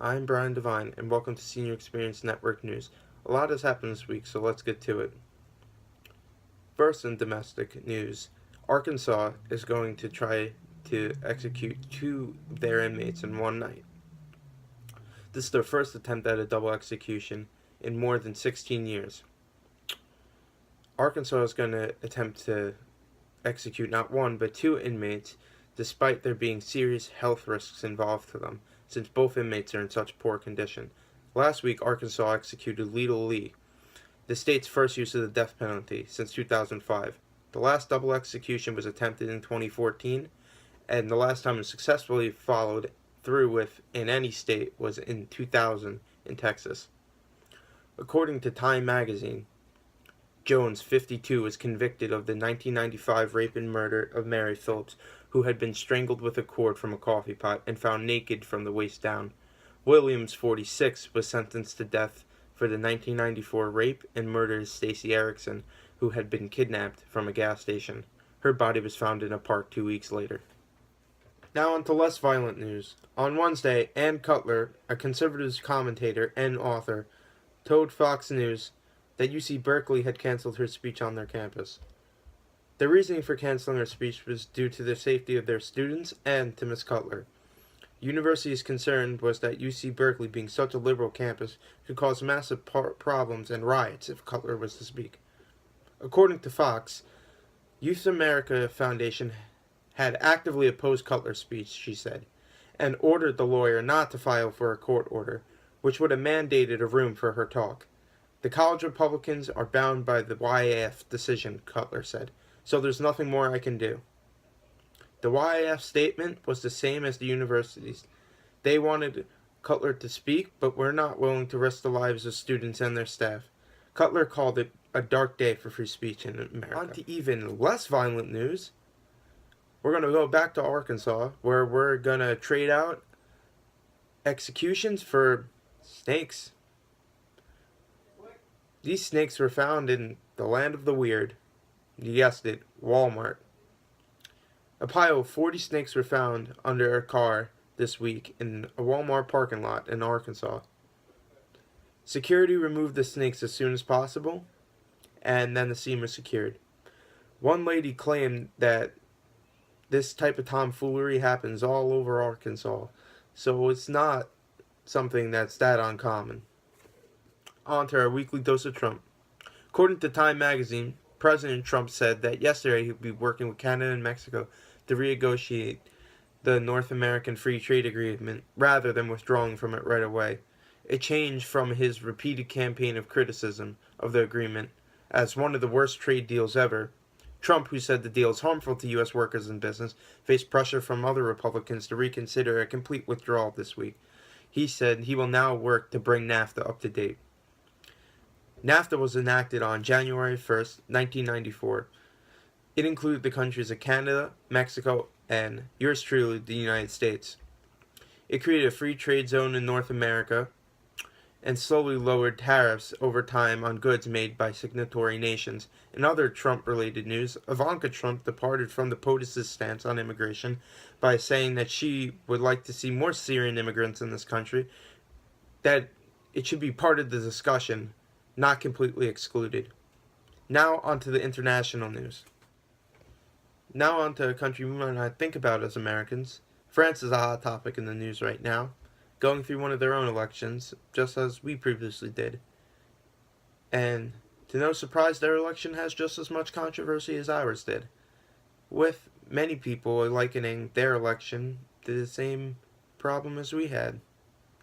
I'm Brian Devine, and welcome to Senior Experience Network News. A lot has happened this week, so let's get to it. First, in domestic news, Arkansas is going to try to execute 2 of their inmates in one night. This is their first attempt at a double execution in more than 16 years. Arkansas is going to attempt to execute not 1 but 2 inmates, despite there being serious health risks involved to them, since both inmates are in such poor condition. Last week, Arkansas executed Lethal Lee, the state's first use of the death penalty since 2005. The last double execution was attempted in 2014, and the last time it was successfully followed through with in any state was in 2000 in Texas. According to Time magazine, Jones, 52, was convicted of the 1995 rape and murder of Mary Phillips, who had been strangled with a cord from a coffee pot and found naked from the waist down. Williams, 46, was sentenced to death for the 1994 rape and murder of Stacey Erickson, who had been kidnapped from a gas station. Her body was found in a park 2 weeks later. Now on to less violent news. On Wednesday, Ann Cutler, a conservative commentator and author, told Fox News that UC Berkeley had canceled her speech on their campus. The reasoning for canceling her speech was due to the safety of their students and to Ms. Cutler. The university's concern was that UC Berkeley, being such a liberal campus, could cause massive problems and riots if Cutler was to speak. According to Fox, Youth America Foundation had actively opposed Cutler's speech, she said, and ordered the lawyer not to file for a court order, which would have mandated a room for her talk. The college Republicans are bound by the YAF decision, Cutler said, so there's nothing more I can do. The YAF statement was the same as the university's. They wanted Cutler to speak, but were not willing to risk the lives of students and their staff. Cutler called it a dark day for free speech in America. On to even less violent news. We're going to go back to Arkansas, where we're going to trade out executions for snakes. These snakes were found in the land of the weird. You guessed it, Walmart. A pile of 40 snakes were found under a car this week in a Walmart parking lot in Arkansas. Security removed the snakes as soon as possible, and then the scene was secured. One lady claimed that this type of tomfoolery happens all over Arkansas, so it's not something that's that uncommon. On to our weekly dose of Trump. According to Time magazine, President Trump said that yesterday he would be working with Canada and Mexico to renegotiate the North American Free Trade Agreement rather than withdrawing from it right away. A change from his repeated campaign of criticism of the agreement as one of the worst trade deals ever. Trump, who said the deal is harmful to U.S. workers and business, faced pressure from other Republicans to reconsider a complete withdrawal this week. He said he will now work to bring NAFTA up to date. NAFTA was enacted on January 1st, 1994. It included the countries of Canada, Mexico, and yours truly, the United States. It created a free trade zone in North America and slowly lowered tariffs over time on goods made by signatory nations. In other Trump-related news, Ivanka Trump departed from the POTUS's stance on immigration by saying that she would like to see more Syrian immigrants in this country, that it should be part of the discussion, not completely excluded. Now onto the international news. Now onto a country we might not think about as Americans. France is a hot topic in the news right now, going through one of their own elections, just as we previously did. And to no surprise, their election has just as much controversy as ours did, with many people likening their election to the same problem as we had.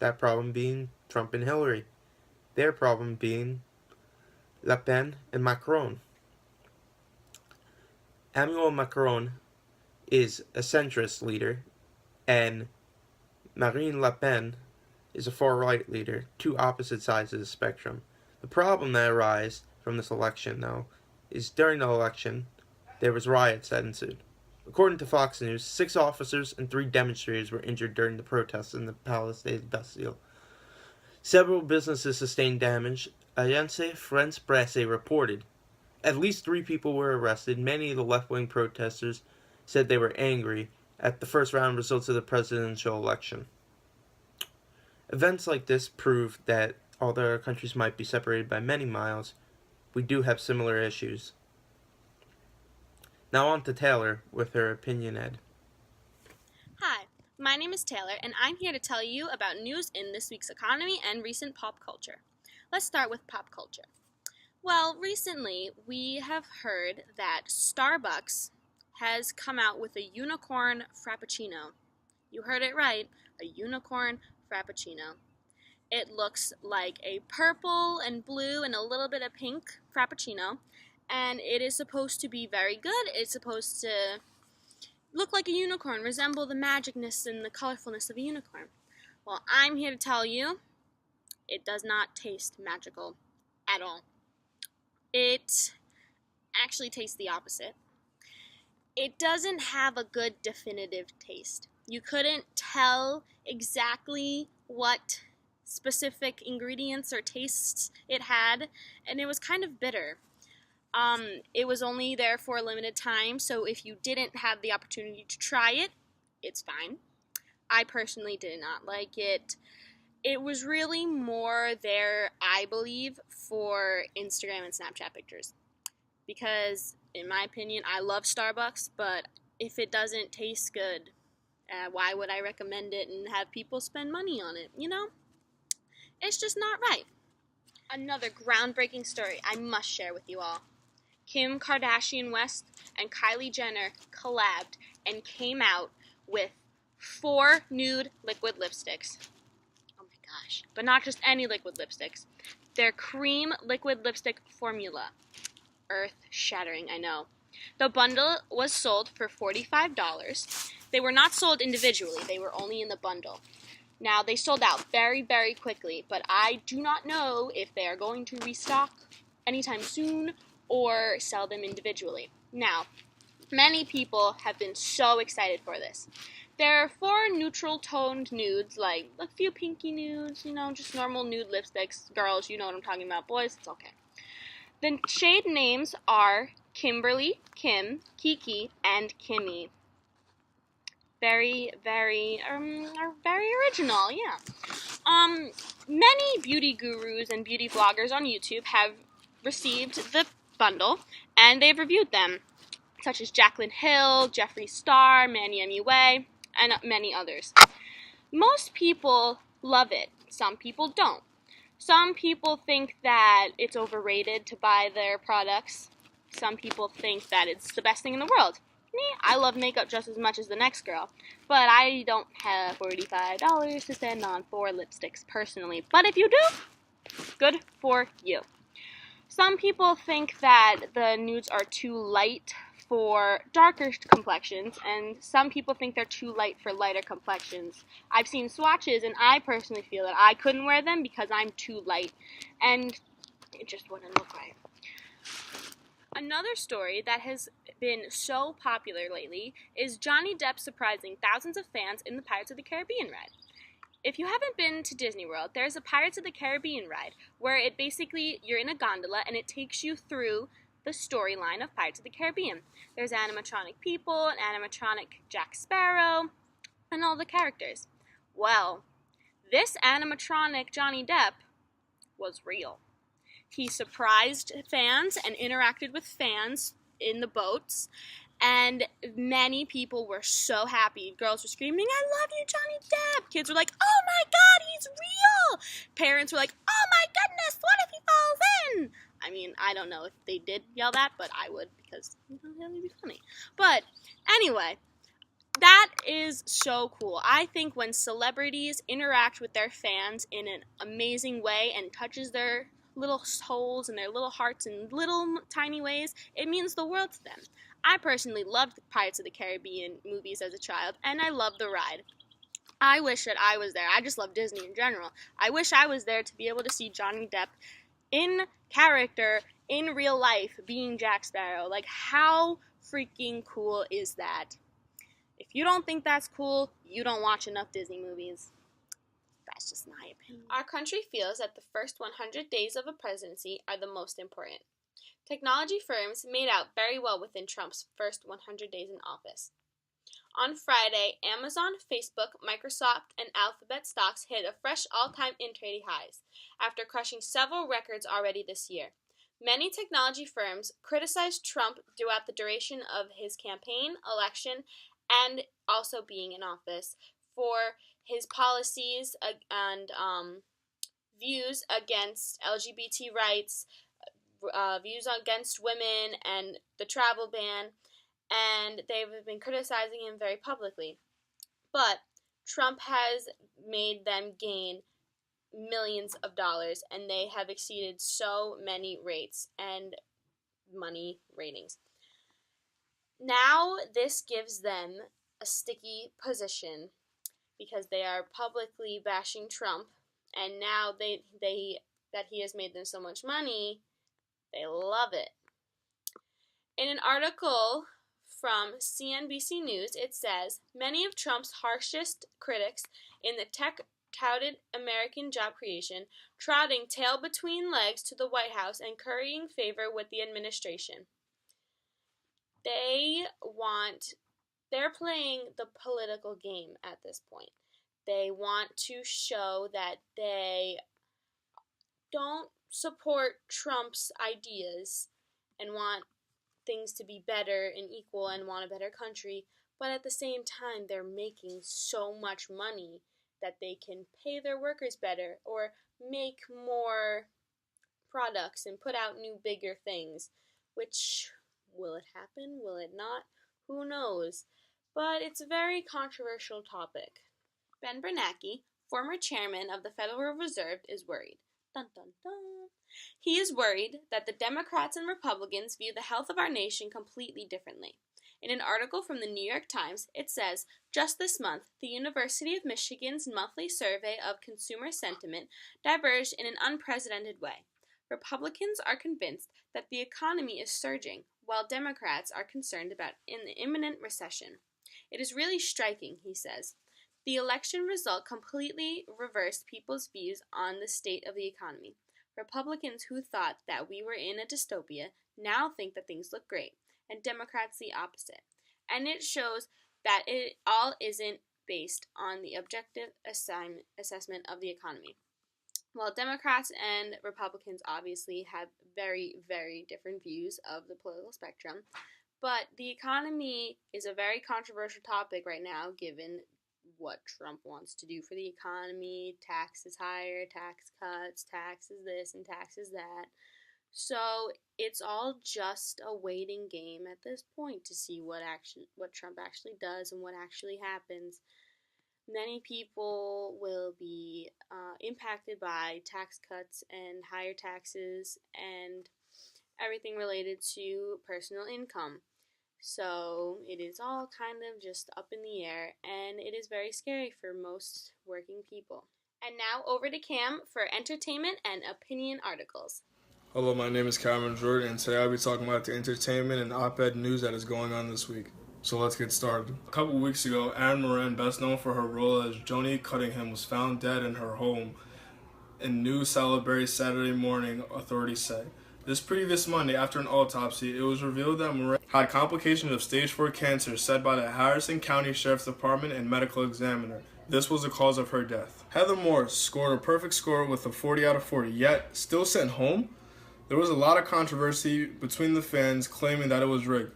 That problem being Trump and Hillary. Their problem being Le Pen and Macron. Emmanuel Macron is a centrist leader, and Marine Le Pen is a far-right leader, two opposite sides of the spectrum. The problem that arises from this election, though, is during the election, there was riots that ensued. According to Fox News, 6 officers and 3 demonstrators were injured during the protests in the Palace des Bastille. Several businesses sustained damage. Agence France-Presse reported. At least 3 people were arrested. Many of the left-wing protesters said they were angry at the first round results of the presidential election. Events like this prove that although our countries might be separated by many miles, we do have similar issues. Now on to Taylor with her opinion ed. Hi, my name is Taylor, and I'm here to tell you about news in this week's economy and recent pop culture. Let's start with pop culture. Well, recently we have heard that Starbucks has come out with a unicorn frappuccino. You heard it right, a unicorn frappuccino. It looks like a purple and blue and a little bit of pink frappuccino, and it is supposed to be very good. It's supposed to look like a unicorn, resemble the magicness and the colorfulness of a unicorn. Well, I'm here to tell you it does not taste magical at all. It actually tastes the opposite. It doesn't have a good definitive taste. You couldn't tell exactly what specific ingredients or tastes it had, and it was kind of bitter. It was only there for a limited time, so if you didn't have the opportunity to try it, it's fine. I personally did not like it. It was really more there, I believe, for Instagram and Snapchat pictures. Because, in my opinion, I love Starbucks, but if it doesn't taste good, why would I recommend it and have people spend money on it? It's just not right. Another groundbreaking story I must share with you all. Kim Kardashian West and Kylie Jenner collabed and came out with 4 nude liquid lipsticks. Oh my gosh. But not just any liquid lipsticks. Their cream liquid lipstick formula. Earth-shattering, I know. The bundle was sold for $45. They were not sold individually. They were only in the bundle. Now, they sold out very, very quickly, but I do not know if they are going to restock anytime soon or sell them individually. Now, many people have been so excited for this. There are 4 neutral-toned nudes, like a few pinky nudes, just normal nude lipsticks. Girls, you know what I'm talking about. Boys, it's okay. The shade names are Kimberly, Kim, Kiki, and Kimmy. Very, very original, yeah. Many beauty gurus and beauty bloggers on YouTube have received the bundle, and they've reviewed them, such as Jaclyn Hill, Jeffree Star, Manny MUA, and many others. Most people love it. Some people don't. Some people think that it's overrated to buy their products. Some people think that it's the best thing in the world. Me, I love makeup just as much as the next girl, but I don't have $45 to spend on 4 lipsticks personally. But if you do, good for you. Some people think that the nudes are too light for darker complexions, and some people think they're too light for lighter complexions. I've seen swatches, and I personally feel that I couldn't wear them because I'm too light, and it just wouldn't look right. Another story that has been so popular lately is Johnny Depp surprising thousands of fans in the Pirates of the Caribbean ride. If you haven't been to Disney World, there's a Pirates of the Caribbean ride where it basically, you're in a gondola and it takes you through the storyline of Pirates of the Caribbean. There's animatronic people, an animatronic Jack Sparrow, and all the characters. Well, this animatronic Johnny Depp was real. He surprised fans and interacted with fans in the boats, and many people were so happy. Girls were screaming, "I love you, Johnny Depp!" Kids were like, "Oh my god, he's real!" Parents were like, "Oh my goodness, what if he falls in?" I mean, I don't know if they did yell that, but I would, because that would be funny. But anyway, that is so cool. I think when celebrities interact with their fans in an amazing way and touches their little souls and their little hearts in little tiny ways, it means the world to them. I personally loved the Pirates of the Caribbean movies as a child, and I loved the ride. I wish that I was there. I just love Disney in general. I wish I was there to be able to see Johnny Depp in character, in real life, being Jack Sparrow. Like, how freaking cool is that? If you don't think that's cool, you don't watch enough Disney movies. That's just my opinion. Our country feels that the first 100 days of a presidency are the most important. Technology firms made out very well within Trump's first 100 days in office. On Friday, Amazon, Facebook, Microsoft, and Alphabet stocks hit a fresh all-time intraday highs after crushing several records already this year. Many technology firms criticized Trump throughout the duration of his campaign, election, and also being in office for his policies and views against LGBT rights, views against women, and the travel ban, and they've been criticizing him very publicly. But Trump has made them gain millions of dollars, and they have exceeded so many rates and money ratings. Now, this gives them a sticky position because they are publicly bashing Trump, and now that he has made them so much money, they love it. In an article from CNBC News, it says many of Trump's harshest critics in the tech touted American job creation, trotting tail between legs to the White House and currying favor with the administration. They're playing the political game at this point. They want to show that they don't support Trump's ideas and want things to be better and equal and want a better country, but at the same time they're making so much money that they can pay their workers better or make more products and put out new bigger things, which will it happen, will it not, who knows, but it's a very controversial topic. Ben Bernanke, former chairman of the Federal Reserve, is worried. Dun, dun, dun. He is worried that the Democrats and Republicans view the health of our nation completely differently. In an article from the New York Times, it says, just this month, the University of Michigan's monthly survey of consumer sentiment diverged in an unprecedented way. Republicans are convinced that the economy is surging, while Democrats are concerned about an imminent recession. It is really striking, he says. The election result completely reversed people's views on the state of the economy. Republicans who thought that we were in a dystopia now think that things look great, and Democrats the opposite. And it shows that it all isn't based on the objective assessment of the economy. While Democrats and Republicans obviously have very, very different views of the political spectrum, but the economy is a very controversial topic right now given what Trump wants to do for the economy, taxes higher, tax cuts, taxes this and taxes that. So it's all just a waiting game at this point to see what Trump actually does and what actually happens. Many people will be impacted by tax cuts and higher taxes and everything related to personal income. So it is all kind of just up in the air, and it is very scary for most working people. And now over to Cam for entertainment and opinion articles. Hello, my name is Cameron Jordan, and today I'll be talking about the entertainment and op-ed news that is going on this week. So let's get started. A couple weeks ago, Anne Moran, best known for her role as Joni Cunningham, was found dead in her home in New Salisbury Saturday morning, authorities say. This previous Monday, after an autopsy, it was revealed that Moran had complications of stage 4 cancer said by the Harrison County Sheriff's Department and medical examiner. This was the cause of her death. Heather Moore scored a perfect score with a 40 out of 40, yet still sent home? There was a lot of controversy between the fans claiming that it was rigged.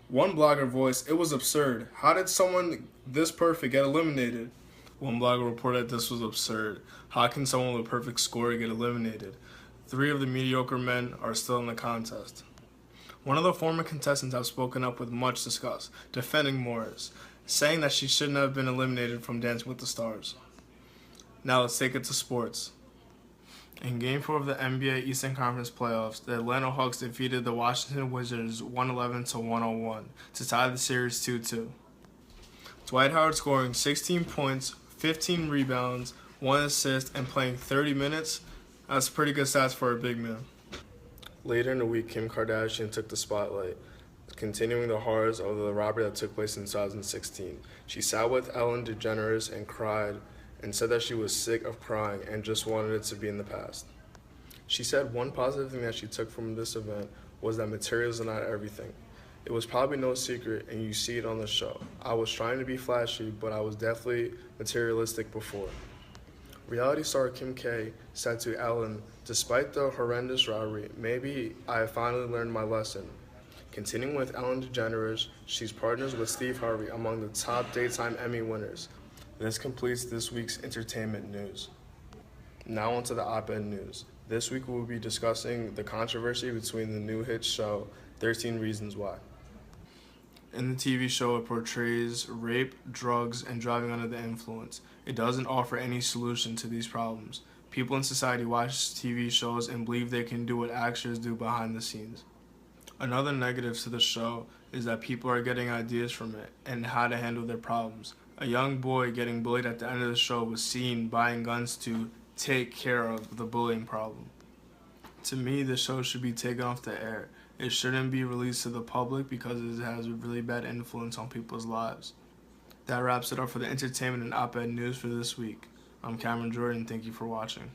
One blogger voiced, "It was absurd. How did someone this perfect get eliminated?" One blogger reported this was absurd. How can someone with a perfect score get eliminated? 3 of the mediocre men are still in the contest. One of the former contestants have spoken up with much disgust, defending Morris, saying that she shouldn't have been eliminated from Dancing with the Stars. Now let's take it to sports. In Game 4 of the NBA Eastern Conference Playoffs, the Atlanta Hawks defeated the Washington Wizards 111-101 to tie the series 2-2. Dwight Howard scoring 16 points, 15 rebounds, 1 assist, and playing 30 minutes. That's pretty good stats for a big man. Later in the week, Kim Kardashian took the spotlight, continuing the horrors of the robbery that took place in 2016. She sat with Ellen DeGeneres and cried and said that she was sick of crying and just wanted it to be in the past. She said one positive thing that she took from this event was that materials are not everything. It was probably no secret, and you see it on the show. I was trying to be flashy, but I was definitely materialistic before. Reality star Kim K said to Ellen, "Despite the horrendous robbery, maybe I have finally learned my lesson." Continuing with Ellen DeGeneres, she's partners with Steve Harvey among the top daytime Emmy winners. This completes this week's entertainment news. Now onto the op-ed news. This week we'll be discussing the controversy between the new hit show 13 Reasons Why. In the TV show, it portrays rape, drugs, and driving under the influence. It doesn't offer any solution to these problems. People in society watch TV shows and believe they can do what actors do behind the scenes. Another negative to the show is that people are getting ideas from it and how to handle their problems. A young boy getting bullied at the end of the show was seen buying guns to take care of the bullying problem. To me, the show should be taken off the air. It shouldn't be released to the public because it has a really bad influence on people's lives. That wraps it up for the entertainment and op-ed news for this week. I'm Cameron Jordan. Thank you for watching.